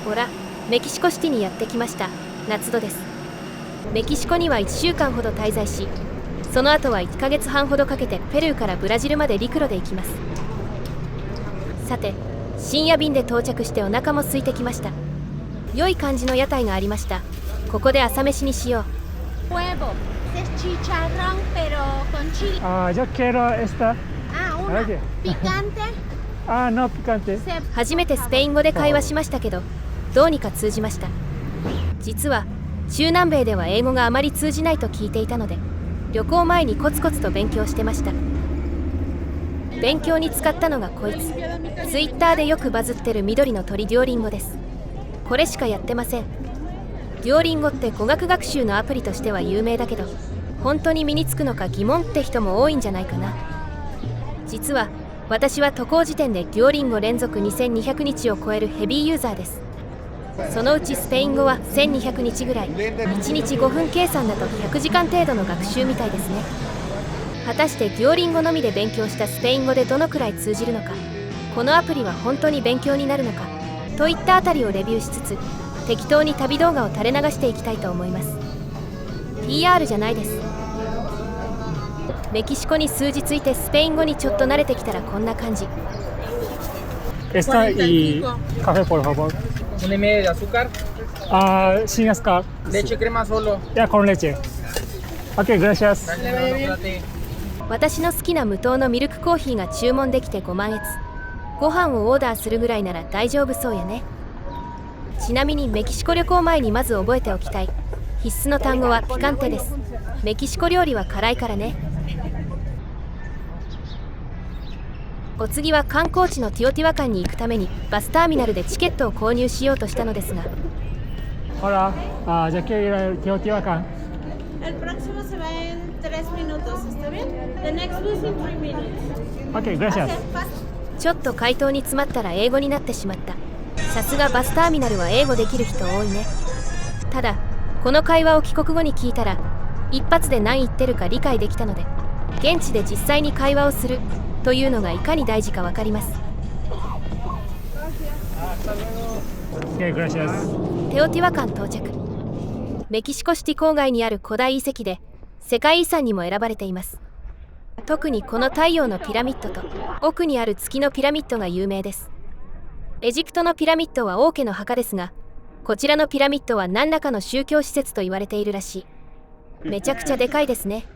ほら、メキシコシティにやってきました。夏戸です。メキシコには1週間ほど滞在し、その後は1ヶ月半ほどかけてペルーからブラジルまで陸路で行きます。さて、深夜便で到着してお腹も空いてきました。良い感じの屋台がありました。ここで朝飯にしよう。Huevo, es chicharrón pero con chile. Yo quiero esta. Una. Picante. No picante. 初めてスペイン語で会話しましたけど、どうにか通じました。実は中南米では英語があまり通じないと聞いていたので、旅行前にコツコツと勉強してました。勉強に使ったのがこいつ。ツイッターでよくバズってる緑の鳥デュオリンゴです。これしかやってません。デュオリンゴって語学学習のアプリとしては有名だけど、本当に身につくのか疑問って人も多いんじゃないかな。実は私は渡航時点でデュオリンゴ連続2200日を超えるヘビーユーザーです。そのうちスペイン語は1200日ぐらい、1日5分計算だと100時間程度の学習みたいですね。果たしてデュオリンゴのみで勉強したスペイン語でどのくらい通じるのか、このアプリは本当に勉強になるのかといったあたりをレビューしつつ、適当に旅動画を垂れ流していきたいと思います。 PR じゃないです。メキシコに数日いてスペイン語にちょっと慣れてきたらこんな感じ。Esta y café, por favor. Una y media de azúcar. Sin azúcar. Leche crema solo. Ya, con leche. Ok, gracias. 私の好きな無糖のミルクコーヒーが注文できて5万円。ご飯をオーダーするぐらいなら大丈夫そうやね。ちなみにメキシコ旅行前にまず覚えておきたい必須の単語はピカンテです。メキシコ料理は辛いからね。お次は観光地のティオティワカンに行くためにバスターミナルでチケットを購入しようとしたのですが。Hola, ya quiero ir al Teotihuacán. El próximo se va en 3 minutos, ¿está bien? The next bus in 3 minutes. Ok, gracias. ちょっと回答に詰まったら英語になってしまった。さすがバスターミナルは英語できる人多いね。ただこの会話を帰国後に聞いたら一発で何言ってるか理解できたので、現地で実際に会話をするというのがいかに大事か分かります。Okay, gracias. テオティワカン到着。メキシコシティ郊外にある古代遺跡で世界遺産にも選ばれています。特にこの太陽のピラミッドと奥にある月のピラミッドが有名です。エジプトのピラミッドは王家の墓ですが、こちらのピラミッドは何らかの宗教施設と言われているらしい。めちゃくちゃでかいですね。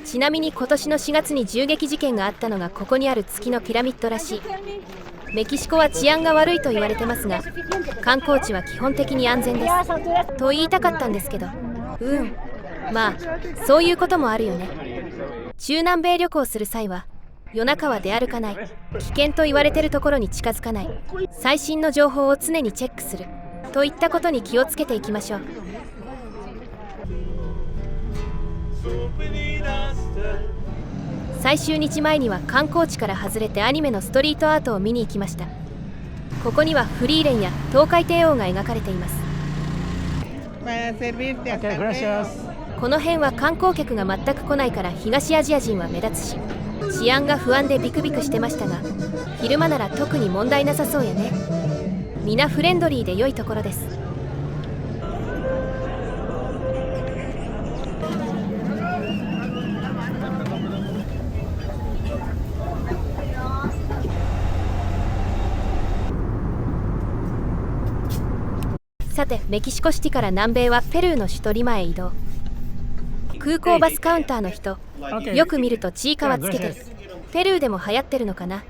ちなみに今年の4月に銃撃事件があったのがここにある月のピラミッドらしい。メキシコは治安が悪いと言われてますが、観光地は基本的に安全ですと言いたかったんですけど、まあそういうこともあるよね。中南米旅行する際は夜中は出歩かない、危険と言われてるところに近づかない、最新の情報を常にチェックするといったことに気をつけていきましょう。最終日前には観光地から外れてアニメのストリートアートを見に行きました。ここにはフリーレンや東海帝王が描かれています。Okay, gracias. この辺は観光客が全く来ないから東アジア人は目立つし、治安が不安でビクビクしてましたが、昼間なら特に問題なさそうやね。皆フレンドリーで良いところです。さて、メキシコシティから南米はペルーの首都リマへ移動。空港バスカウンターの人、よく見るとちいかわつけてる。ペルーでも流行ってるのかな。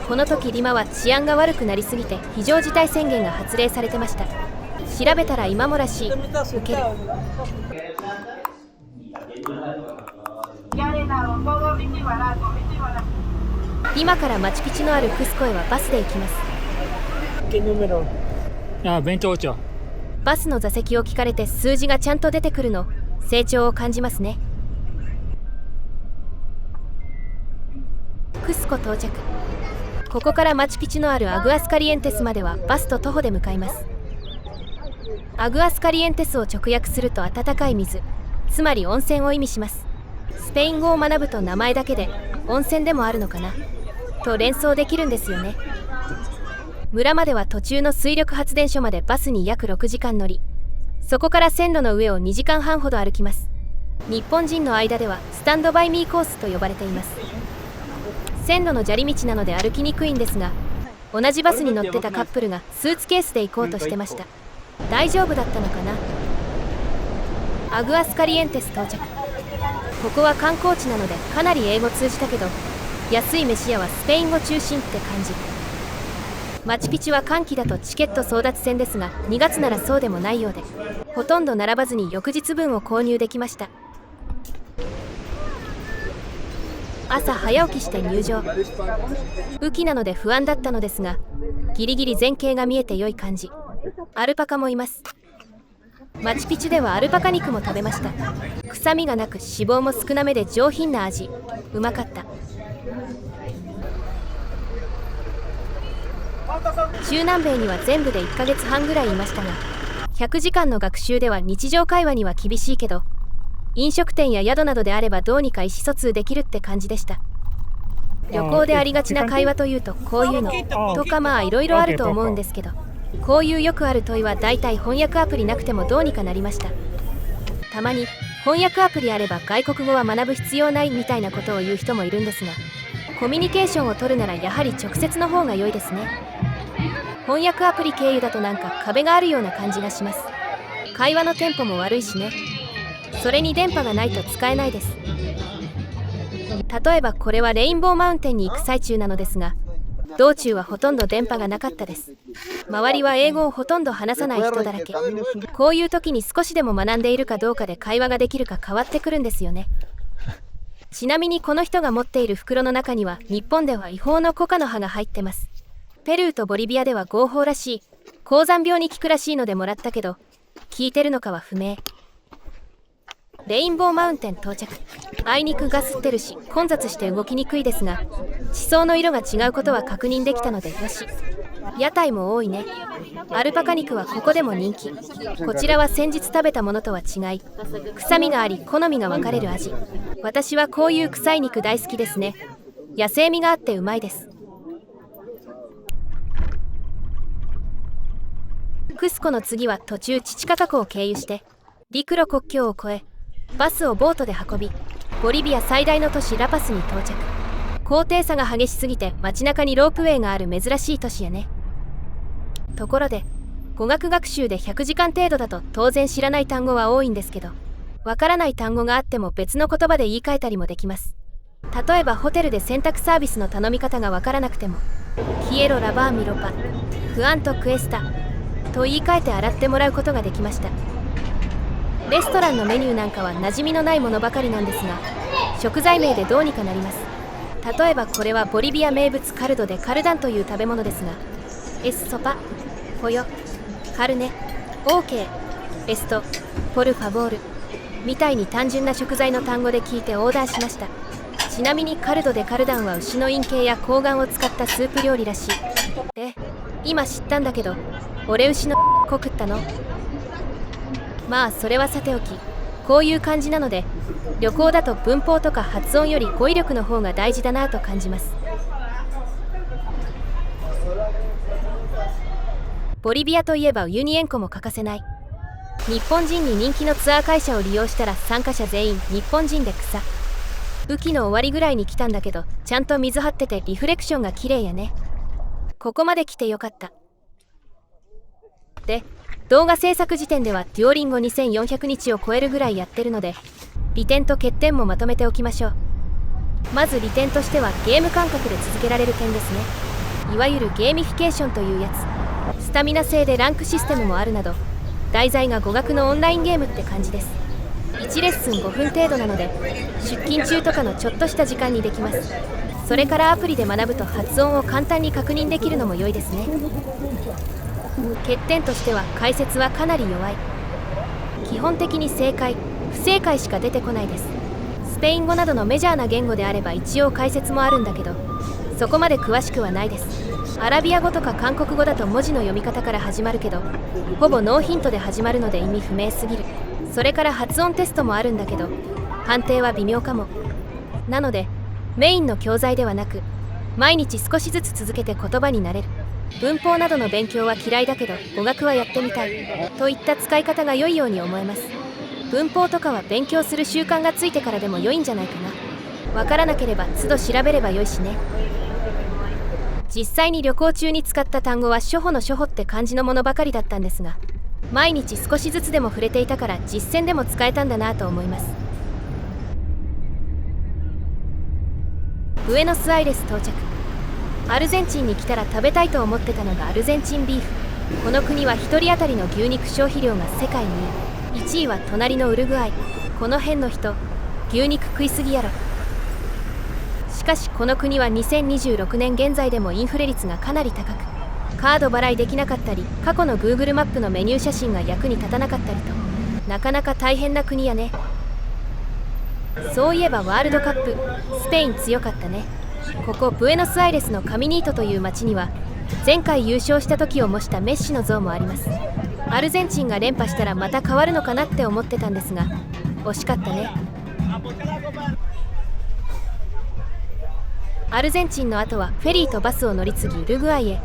この時リマは治安が悪くなりすぎて非常事態宣言が発令されてました。調べたら今もらしい。ウケる。リマからマチュピチュのあるクスコへはバスで行きます。28. バスの座席を聞かれて数字がちゃんと出てくるの、成長を感じますね。クスコ到着。ここからマチュピチュのあるアグアスカリエンテスまではバスと徒歩で向かいます。アグアスカリエンテスを直訳すると温かい水、つまり温泉を意味します。スペイン語を学ぶと名前だけで温泉でもあるのかなと連想できるんですよね。村までは途中の水力発電所までバスに約6時間乗り、そこから線路の上を2時間半ほど歩きます。日本人の間ではスタンドバイミーコースと呼ばれています。線路の砂利道なので歩きにくいんですが、同じバスに乗ってたカップルがスーツケースで行こうとしてました。大丈夫だったのかな。アグアスカリエンテス到着。ここは観光地なのでかなり英語通じたけど、安い飯屋はスペイン語中心って感じ。マチュピチュは寒気だとチケット争奪戦ですが、2月ならそうでもないようで、ほとんど並ばずに翌日分を購入できました。朝早起きして入場。雨季なので不安だったのですが、ギリギリ前景が見えて良い感じ。アルパカもいます。マチュピチュではアルパカ肉も食べました。臭みがなく脂肪も少なめで上品な味。うまかった。中南米には全部で1ヶ月半ぐらいいましたが、100時間の学習では日常会話には厳しいけど、飲食店や宿などであればどうにか意思疎通できるって感じでした。旅行でありがちな会話というとこういうのとか、まあいろいろあると思うんですけど、こういうよくある問いはだいたい翻訳アプリなくてもどうにかなりました。たまに翻訳アプリあれば外国語は学ぶ必要ないみたいなことを言う人もいるんですが、コミュニケーションを取るならやはり直接の方が良いですね。翻訳アプリ経由だとなんか壁があるような感じがします。会話のテンポも悪いしね。それに電波がないと使えないです。例えばこれはレインボーマウンテンに行く最中なのですが、道中はほとんど電波がなかったです。周りは英語をほとんど話さない人だらけ。こういう時に少しでも学んでいるかどうかで会話ができるか変わってくるんですよね。ちなみにこの人が持っている袋の中には日本では違法のコカの葉が入ってます。ペルーとボリビアでは合法らしい。高山病に効くらしいのでもらったけど、効いてるのかは不明。レインボーマウンテン到着。あいにくガスってるし混雑して動きにくいですが、地層の色が違うことは確認できたのでよし。屋台も多いね。アルパカ肉はここでも人気。こちらは先日食べたものとは違い、臭みがあり好みが分かれる味。私はこういう臭い肉大好きですね。野生味があってうまいです。クスコの次は途中チチカカ湖を経由して陸路国境を越え、バスをボートで運び、ボリビア最大の都市ラパスに到着。高低差が激しすぎて街中にロープウェイがある珍しい都市やね。ところで語学学習で100時間程度だと当然知らない単語は多いんですけど、わからない単語があっても別の言葉で言い換えたりもできます。例えばホテルで洗濯サービスの頼み方がわからなくても、キエロラバーミロパクアントクエスタと言い換えて洗ってもらうことができました。レストランのメニューなんかは馴染みのないものばかりなんですが、食材名でどうにかなります。例えばこれはボリビア名物カルドでカルダンという食べ物ですが、エスソパ、ポヨ、カルネ、オーケー、エスト、ポルファボールみたいに単純な食材の単語で聞いてオーダーしました。ちなみにカルドでカルダンは牛の陰茎や睾丸を使ったスープ料理らしい。今知ったんだけど、俺牛の子食ったの？まあそれはさておき、こういう感じなので、旅行だと文法とか発音より語彙力の方が大事だなと感じます。ボリビアといえばウユニ塩湖も欠かせない。日本人に人気のツアー会社を利用したら参加者全員日本人で草。雨季の終わりぐらいに来たんだけど、ちゃんと水張っててリフレクションが綺麗やね。ここまで来てよかった。で、動画制作時点ではデュオリンゴ2400日を超えるぐらいやってるので、利点と欠点もまとめておきましょう。まず利点としてはゲーム感覚で続けられる点ですね。いわゆるゲーミフィケーションというやつ。スタミナ制でランクシステムもあるなど、題材が語学のオンラインゲームって感じです。1レッスン5分程度なので、出勤中とかのちょっとした時間にできます。それからアプリで学ぶと発音を簡単に確認できるのも良いですね。欠点としては解説はかなり弱い。基本的に正解、不正解しか出てこないです。スペイン語などのメジャーな言語であれば一応解説もあるんだけど、そこまで詳しくはないです。アラビア語とか韓国語だと文字の読み方から始まるけど、ほぼノーヒントで始まるので意味不明すぎる。それから発音テストもあるんだけど、判定は微妙かも。なのでメインの教材ではなく、毎日少しずつ続けて言葉になれる文法などの勉強は嫌いだけど語学はやってみたいといった使い方が良いように思えます。文法とかは勉強する習慣がついてからでも良いんじゃないかな。わからなければ都度調べれば良いしね。実際に旅行中に使った単語は初歩の初歩って感じのものばかりだったんですが、毎日少しずつでも触れていたから実践でも使えたんだなと思います。ブエノスアイレス到着。アルゼンチンに来たら食べたいと思ってたのがアルゼンチンビーフ。この国は1人当たりの牛肉消費量が世界2位、1位は隣のウルグアイ。この辺の人、牛肉食いすぎやろ。しかしこの国は2026年現在でもインフレ率がかなり高く、カード払いできなかったり、過去の Google マップのメニュー写真が役に立たなかったりと、なかなか大変な国やね。そういえばワールドカップ、スペイン強かったね。ここブエノスアイレスのカミニートという町には前回優勝した時を模したメッシの像もあります。アルゼンチンが連覇したらまた変わるのかなって思ってたんですが、惜しかったね。アルゼンチンの後はフェリーとバスを乗り継ぎウルグアイへ。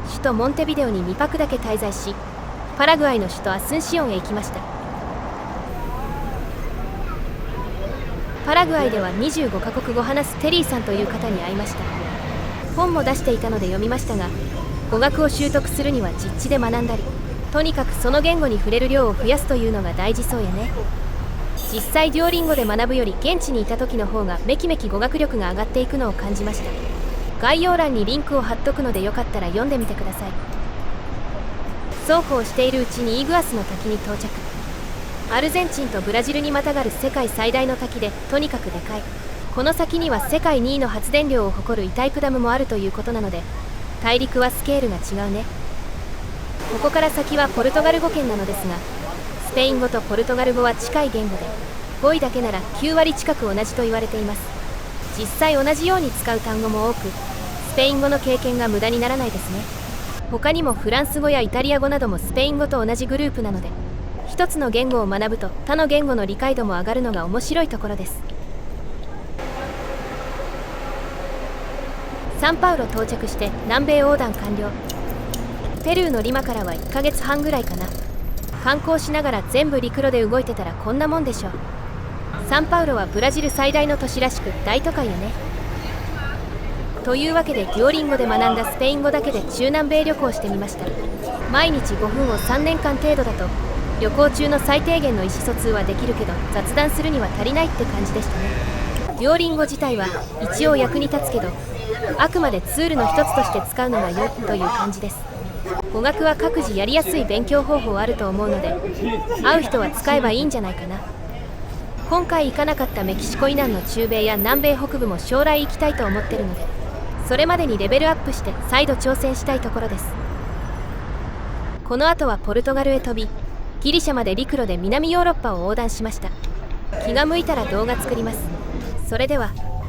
首都モンテビデオに2泊だけ滞在し、パラグアイの首都アスンシオンへ行きました。パラグアイでは25カ国語話すテリーさんという方に会いました。本も出していたので読みましたが、語学を習得するには実地で学んだり、とにかくその言語に触れる量を増やすというのが大事そうやね。実際デュオリンゴで学ぶより現地にいた時の方がめきめき語学力が上がっていくのを感じました。概要欄にリンクを貼っとくのでよかったら読んでみてください。そうこうしているうちにイグアスの滝に到着。アルゼンチンとブラジルにまたがる世界最大の滝でとにかくでかい。この先には世界2位の発電量を誇るイタイプダムもあるということなので、大陸はスケールが違うね。ここから先はポルトガル語圏なのですが、スペイン語とポルトガル語は近い言語で、語彙だけなら9割近く同じと言われています。実際同じように使う単語も多く、スペイン語の経験が無駄にならないですね。他にもフランス語やイタリア語などもスペイン語と同じグループなので、一つの言語を学ぶと他の言語の理解度も上がるのが面白いところです。サンパウロ到着して南米横断完了。ペルーのリマからは1ヶ月半ぐらいかな。観光しながら全部陸路で動いてたらこんなもんでしょう。サンパウロはブラジル最大の都市らしく大都会よね。というわけでデュオリンゴで学んだスペイン語だけで中南米旅行してみました。毎日5分を3年間程度だと旅行中の最低限の意思疎通はできるけど雑談するには足りないって感じでしたね。デュオリンゴ自体は一応役に立つけど、あくまでツールの一つとして使うのが良いという感じです。語学は各自やりやすい勉強方法あると思うので、合う人は使えばいいんじゃないかな。今回行かなかったメキシコ以南の中米や南米北部も将来行きたいと思ってるので、それまでにレベルアップして再度挑戦したいところです。この後はポルトガルへ飛び、ギリシャまで陸路で南ヨーロッパを横断しました。気が向いたら動画作ります。それでは。